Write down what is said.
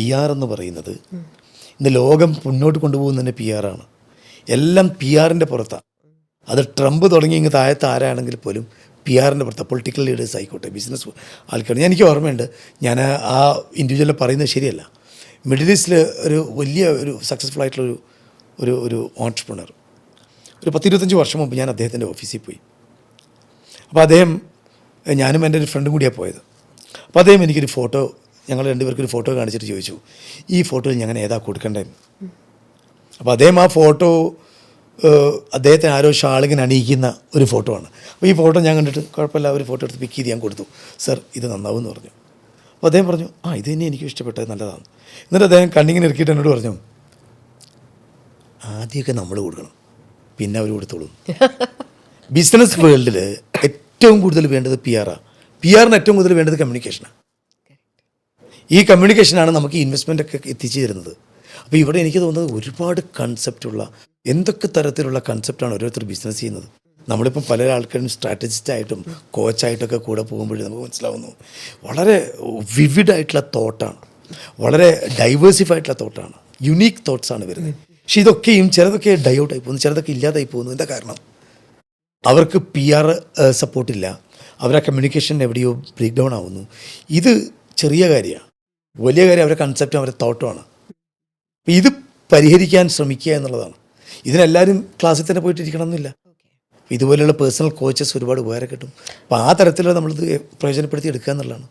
PR എന്ന് പറയുന്നത് ഇന്ന് ലോകം മുന്നോട്ട് കൊണ്ടുപോകുന്നത് തന്നെ PR ആണ്. എല്ലാം PR-ൻ്റെ പുറത്താണ്. അത് ട്രംപ് തുടങ്ങി ഇങ്ങ് താഴത്ത് ആരാണെങ്കിൽ പോലും PR-ൻ്റെ പുറത്താണ്. പൊളിറ്റിക്കൽ ലീഡേഴ്സ് ആയിക്കോട്ടെ, ബിസിനസ് ആൾക്കാർ. എനിക്ക് ഓർമ്മയുണ്ട്, ഞാൻ ആ ഇൻഡിവിജ്വലിനെ പറയുന്നത് ശരിയല്ല, മിഡിൽ ഈസ്റ്റിൽ ഒരു വലിയ ഒരു സക്സസ്ഫുൾ ആയിട്ടുള്ളൊരു ഒരു ഒരു ഓൺട്രപ്രണർ, ഒരു 10-25 വർഷം മുമ്പ് ഞാൻ അദ്ദേഹത്തിൻ്റെ ഓഫീസിൽ പോയി. അപ്പോൾ അദ്ദേഹം, ഞാനും എൻ്റെ ഒരു ഫ്രണ്ടും കൂടിയാണ് പോയത്. അപ്പോൾ അദ്ദേഹം എനിക്കൊരു ഫോട്ടോ, ഞങ്ങൾ രണ്ടുപേർക്കൊരു ഫോട്ടോ കാണിച്ചിട്ട് ചോദിച്ചു, ഈ ഫോട്ടോയിൽ ഞങ്ങൾ ഏതാ കൊടുക്കേണ്ടതെന്ന്. അപ്പോൾ അദ്ദേഹം ആ ഫോട്ടോ, അദ്ദേഹത്തെ ആരോ ഷാളിങ്ങനെ അണിയിക്കുന്ന ഒരു ഫോട്ടോ ആണ്. അപ്പോൾ ഈ ഫോട്ടോ ഞാൻ കണ്ടിട്ട് കുഴപ്പമില്ല, ഒരു ഫോട്ടോ എടുത്ത് പിക്ക് ചെയ്ത് ഞാൻ കൊടുത്തു. സർ, ഇത് നന്നാവും എന്ന് പറഞ്ഞു. അപ്പോൾ അദ്ദേഹം പറഞ്ഞു, ഇത് തന്നെ എനിക്കും ഇഷ്ടപ്പെട്ടത്, നല്ലതാണ്. എന്നിട്ട് അദ്ദേഹം കണ്ണിങ്ങനെ ഇറക്കിയിട്ട് എന്നോട് പറഞ്ഞു, ആദ്യമൊക്കെ നമ്മൾ കൊടുക്കണം, പിന്നെ അവർ കൊടുത്തോളും. ബിസിനസ് വേൾഡിൽ ഏറ്റവും കൂടുതൽ വേണ്ടത് PR-ആണ്. PR-ന് ഏറ്റവും കൂടുതൽ വേണ്ടത് കമ്മ്യൂണിക്കേഷനാണ്. ഈ കമ്മ്യൂണിക്കേഷനാണ് നമുക്ക് ഈ ഇൻവെസ്റ്റ്മെൻ്റൊക്കെ എത്തിച്ചു തരുന്നത്. അപ്പോൾ ഇവിടെ എനിക്ക് തോന്നുന്നത് ഒരുപാട് കൺസെപ്റ്റുള്ള, എന്തൊക്കെ തരത്തിലുള്ള കൺസെപ്റ്റാണ് ഓരോരുത്തർ ബിസിനസ് ചെയ്യുന്നത്. നമ്മളിപ്പം പല ആൾക്കാരും സ്ട്രാറ്റജിസ്റ്റായിട്ടും കോച്ചായിട്ടൊക്കെ കൂടെ പോകുമ്പോഴേ നമുക്ക് മനസ്സിലാവുന്നു, വളരെ വിവിഡായിട്ടുള്ള തോട്ടാണ്, വളരെ ഡൈവേഴ്സിഫൈഡായിട്ടുള്ള തോട്ടാണ്, യുണീക്ക് തോട്ട്സാണ് വരുന്നത്. പക്ഷേ ഇതൊക്കെയും ചിലതൊക്കെ ഡൈഔട്ടായി പോകുന്നു, ചിലതൊക്കെ ഇല്ലാതായി പോകുന്നു. എന്താ കാരണം? അവർക്ക് PR സപ്പോർട്ടില്ല, അവരെ കമ്മ്യൂണിക്കേഷൻ എവിടെയോ ബ്രേക്ക് ഡൗൺ ആവുന്നു. ഇത് ചെറിയ കാര്യമാണ്, വലിയ കാര്യം അവരുടെ കൺസെപ്റ്റും അവരുടെ തോട്ടുമാണ്. അപ്പോൾ ഇത് പരിഹരിക്കാൻ ശ്രമിക്കുക എന്നുള്ളതാണ്. ഇതിനെല്ലാവരും ക്ലാസ്സിൽ തന്നെ പോയിട്ടിരിക്കണം എന്നില്ല. ഇതുപോലെയുള്ള പേഴ്സണൽ കോച്ചസ് ഒരുപാട് ഉപകാരം കിട്ടും. അപ്പോൾ ആ തരത്തിൽ നമ്മളിത് പ്രയോജനപ്പെടുത്തി എടുക്കുക എന്നുള്ളതാണ്.